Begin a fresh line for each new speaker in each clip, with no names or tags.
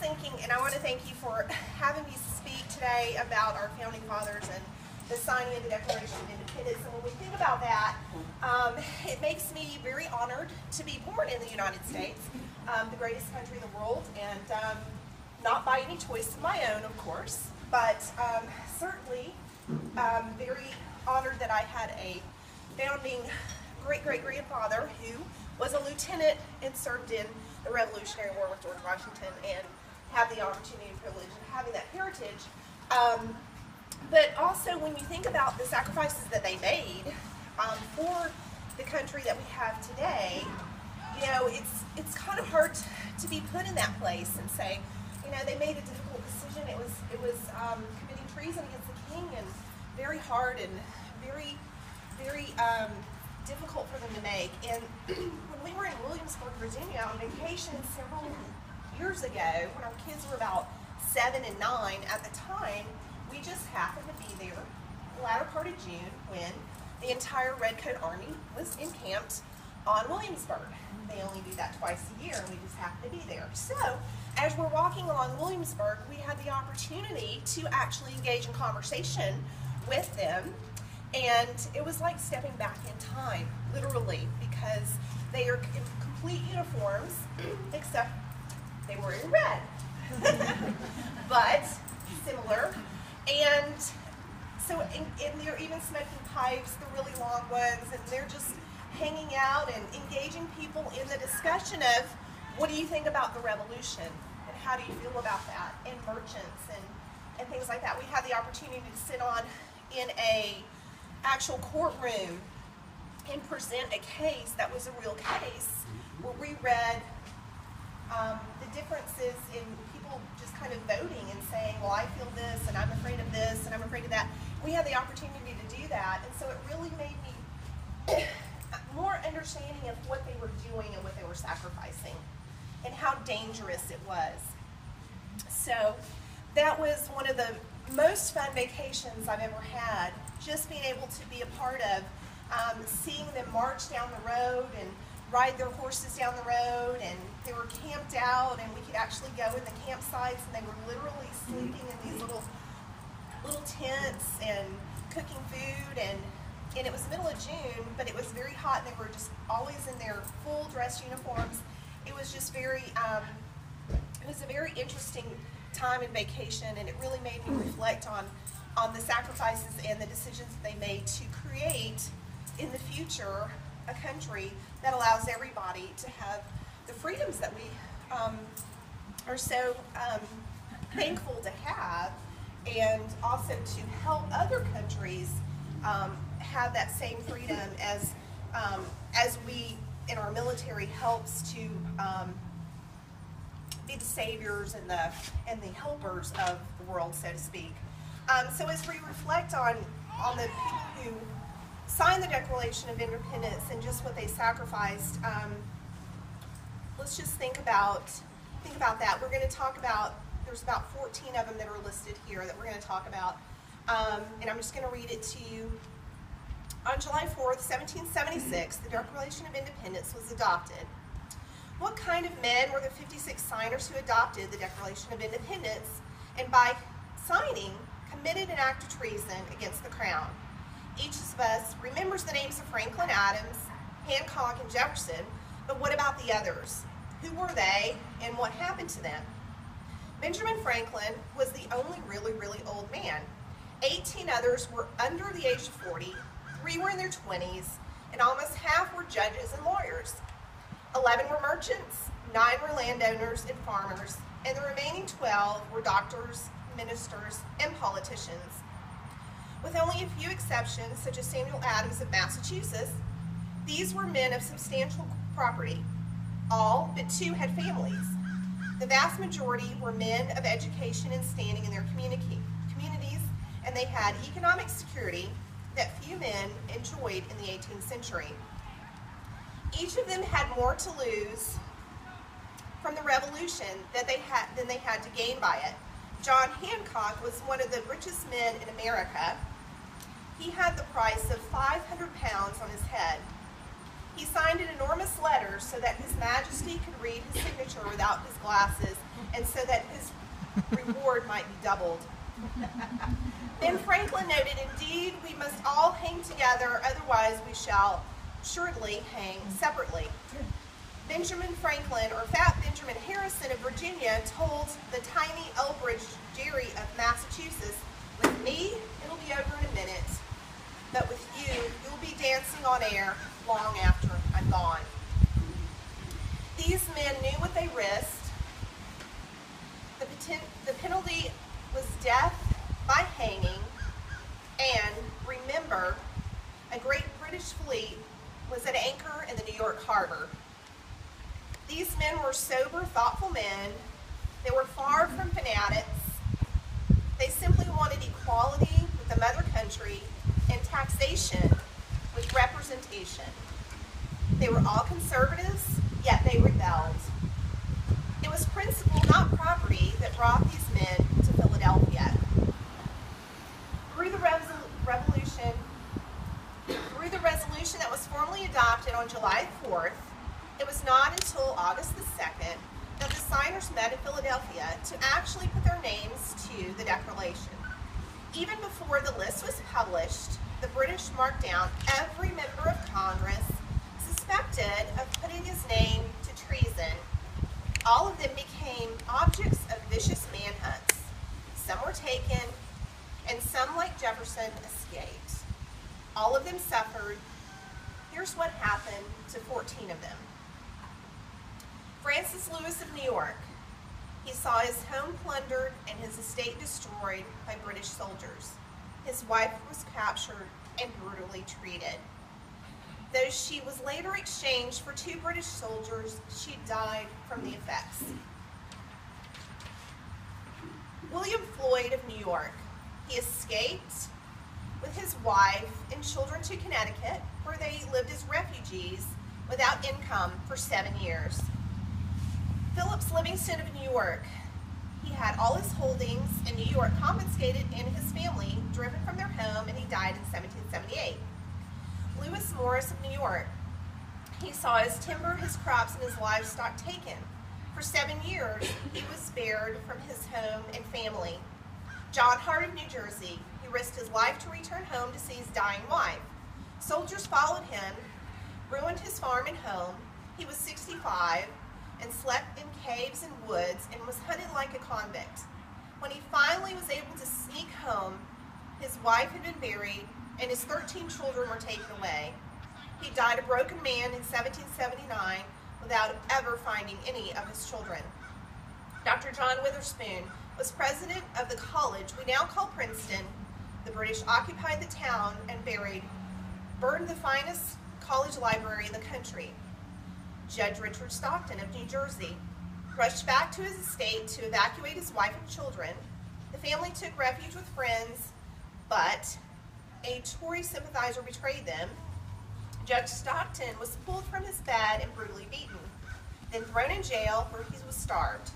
thinking, and I want to thank you for having me speak today about our founding fathers and the signing of the Declaration of Independence. And when we think about that, it makes me very honored to be born in the United States, the greatest country in the world, and not by any choice of my own, of course, but certainly very honored that I had a founding great-great-grandfather who was a lieutenant and served in the Revolutionary War with George Washington, and have the opportunity and privilege of having that heritage. But also, when you think about the sacrifices that they made for the country that we have today, you know, it's kind of hard to be put in that place and say, you know, they made a difficult decision. It was committing treason against the king, and very hard and very difficult for them to make. And when we were in Williamsburg, Virginia on vacation several years ago, when our kids were about 7 and 9 at the time, we just happened to be there the latter part of June when the entire Redcoat Army was encamped on Williamsburg. They only do that twice a year, and we just happened to be there. So, as we're walking along Williamsburg, we had the opportunity to actually engage in conversation with them. And it was like stepping back in time, literally, because they are in complete uniforms, except they were in red, but similar. And so, and they're even smoking pipes, the really long ones, and they're just hanging out and engaging people in the discussion of, what do you think about the revolution, and how do you feel about that, and merchants, and things like that. We had the opportunity to sit on in a actual courtroom and present a case that was a real case, where we read the differences in people just kind of voting and saying, well, I feel this, and I'm afraid of this, and I'm afraid of that. We had the opportunity to do that, and so it really made me more understanding of what they were doing and what they were sacrificing, and how dangerous it was. So that was one of the most fun vacations I've ever had, just being able to be a part of, seeing them march down the road and ride their horses down the road, and they were camped out, and we could actually go in the campsites, and they were literally sleeping in these little tents and cooking food, and it was the middle of June, but it was very hot, and they were just always in their full dress uniforms. It was just very, it was a very interesting time and vacation, and it really made me reflect on the sacrifices and the decisions that they made to create in the future a country that allows everybody to have the freedoms that we are so thankful to have, and also to help other countries have that same freedom as we in our military helps to be the saviors and the helpers of the world, so to speak. So as we reflect on the people who signed the Declaration of Independence and just what they sacrificed, let's just think about that. We're going to talk about, there's about 14 of them that are listed here that we're going to talk about, and I'm just going to read it to you. On July 4th, 1776, the Declaration of Independence was adopted. What kind of men were the 56 signers who adopted the Declaration of Independence, and by signing, committed an act of treason against the Crown? Each of us remembers the names of Franklin, Adams, Hancock, and Jefferson, but what about the others? Who were they, and what happened to them? Benjamin Franklin was the only really old man. 18 others were under the age of 40, 3 were in their 20s, and almost half were judges and lawyers. 11 were merchants, 9 were landowners and farmers, and the remaining 12 were doctors, ministers, and politicians. With only a few exceptions, such as Samuel Adams of Massachusetts, these were men of substantial property. All but 2 had families. The vast majority were men of education and standing in their communities, and they had economic security that few men enjoyed in the 18th century. Each of them had more to lose from the Revolution than they had to gain by it. John Hancock was one of the richest men in America. He had the price of 500 pounds on his head. He signed an enormous letter so that His Majesty could read his signature without his glasses, and so that his reward might be doubled. Then Franklin noted, indeed, we must all hang together, otherwise we shall assuredly hang separately. Benjamin Franklin, or Fat Benjamin Harrison of Virginia, told the tiny Elbridge Gerry of Massachusetts, with me, it'll be over in a minute, but with you, you'll be dancing on air long after I'm gone. These men knew what they risked. The penalty was death by hanging, and remember, a great British fleet was at anchor in the New York harbor. These men were sober, thoughtful men. They were far from fanatics. They simply wanted equality with the mother country and taxation with representation. They were all conservatives, yet they rebelled. It was principle, not property, that brought these men to Philadelphia. Through the resolution that was formally adopted on July 4th, it was not until August the 2nd that the signers met in Philadelphia to actually put their names to the declaration. Even before the list was published, the British marked down every member of Congress suspected of putting his name to treason. All of them became objects of vicious manhunts. Some were taken, and some, like Jefferson, escaped. All of them suffered. Here's what happened to 14 of them. Francis Lewis of New York. He saw his home plundered and his estate destroyed by British soldiers. His wife was captured and brutally treated. Though she was later exchanged for 2 British soldiers, she died from the effects. William Floyd of New York. He escaped with his wife and children to Connecticut, where they lived as refugees without income for 7 years. Phillips Livingston of New York. He had all his holdings in New York confiscated and his family driven from their home, and he died in 1778. Lewis Morris of New York. He saw his timber, his crops, and his livestock taken. For 7 years, he was spared from his home and family. John Hart of New Jersey. He risked his life to return home to see his dying wife. Soldiers followed him, ruined his farm and home. He was 65 and slept in caves and woods and was hunted like a convict. When he finally was able to sneak home, his wife had been buried and his 13 children were taken away. He died a broken man in 1779 without ever finding any of his children. Dr. John Witherspoon was president of the college we now call Princeton. The British occupied the town and burned the finest college library in the country. Judge Richard Stockton of New Jersey rushed back to his estate to evacuate his wife and children. The family took refuge with friends, but a Tory sympathizer betrayed them. Judge Stockton was pulled from his bed and brutally beaten, then thrown in jail where he was starved.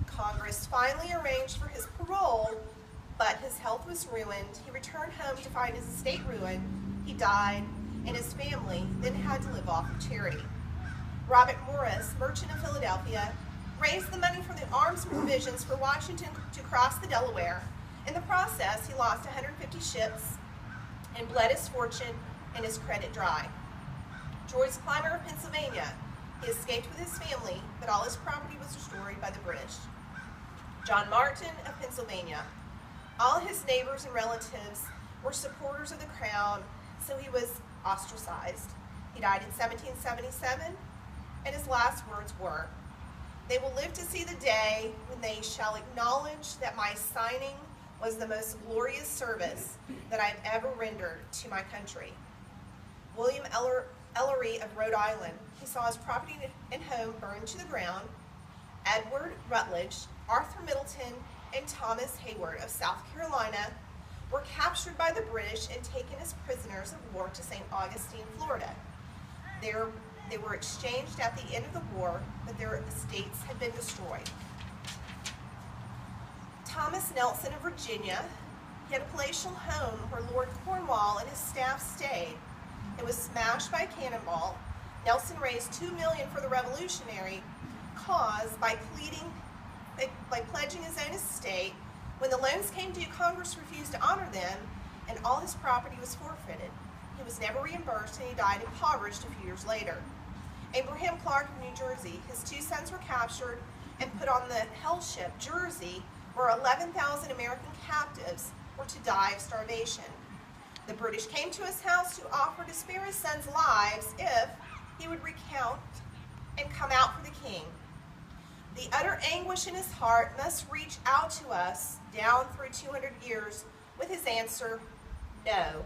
Congress finally arranged for his parole, but his health was ruined. He returned home to find his estate ruined. He died, and his family then had to live off of charity. Robert Morris, merchant of Philadelphia, raised the money for the arms provisions for Washington to cross the Delaware. In the process, he lost 150 ships and bled his fortune and his credit dry. George Clymer of Pennsylvania. He escaped with his family, but all his property was destroyed by the British. John Martin of Pennsylvania. All his neighbors and relatives were supporters of the crown, so he was ostracized. He died in 1777, and his last words were, "They will live to see the day when they shall acknowledge that my signing was the most glorious service that I have ever rendered to my country." William Ellery of Rhode Island. He saw his property and home burned to the ground. Edward Rutledge, Arthur Middleton, and Thomas Hayward of South Carolina were captured by the British and taken as prisoners of war to St. Augustine, Florida. They were exchanged at the end of the war, but their estates had been destroyed. Thomas Nelson of Virginia. He had a palatial home where Lord Cornwall and his staff stayed. It was smashed by a cannonball. Nelson raised $2 million for the revolutionary cause by pleading by pledging his own estate. When the loans came due, Congress refused to honor them, and all his property was forfeited. He was never reimbursed, and he died impoverished a few years later. Abraham Clark of New Jersey, his 2 sons were captured and put on the hell ship Jersey, where 11,000 American captives were to die of starvation. The British came to his house to offer to spare his sons' lives if he would recount and come out for the king. The utter anguish in his heart must reach out to us down through 200 years with his answer, no.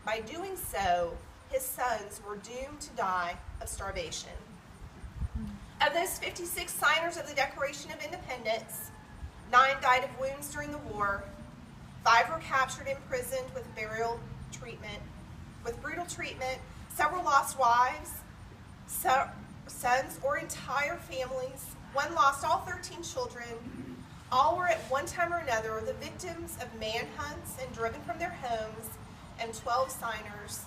By doing so, his sons were doomed to die of starvation. Of those 56 signers of the Declaration of Independence, 9 died of wounds during the war, 5 were captured and imprisoned with brutal treatment, several lost wives, sons, or entire families. 1 lost all 13 children. All were at one time or another the victims of manhunts and driven from their homes, and 12 signers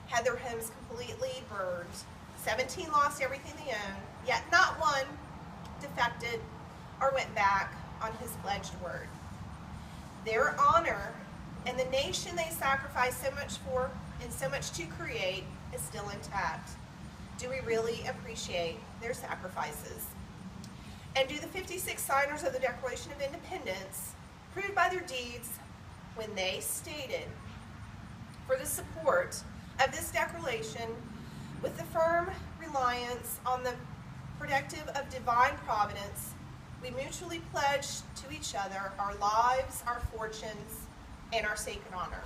had their homes completely burned. 17 lost everything they owned, yet not one defected or went back on his pledged word. Their honor and the nation they sacrificed so much for and so much to create is still intact. Do we really appreciate their sacrifices? And do the 56 signers of the Declaration of Independence prove by their deeds when they stated, for the support of this declaration, with the firm reliance on the protective of divine providence, we mutually pledge to each other our lives, our fortunes, and our sacred honor.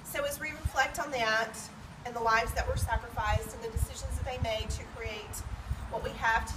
So as we reflect on that and the lives that were sacrificed and the decisions that they made to create what we have today,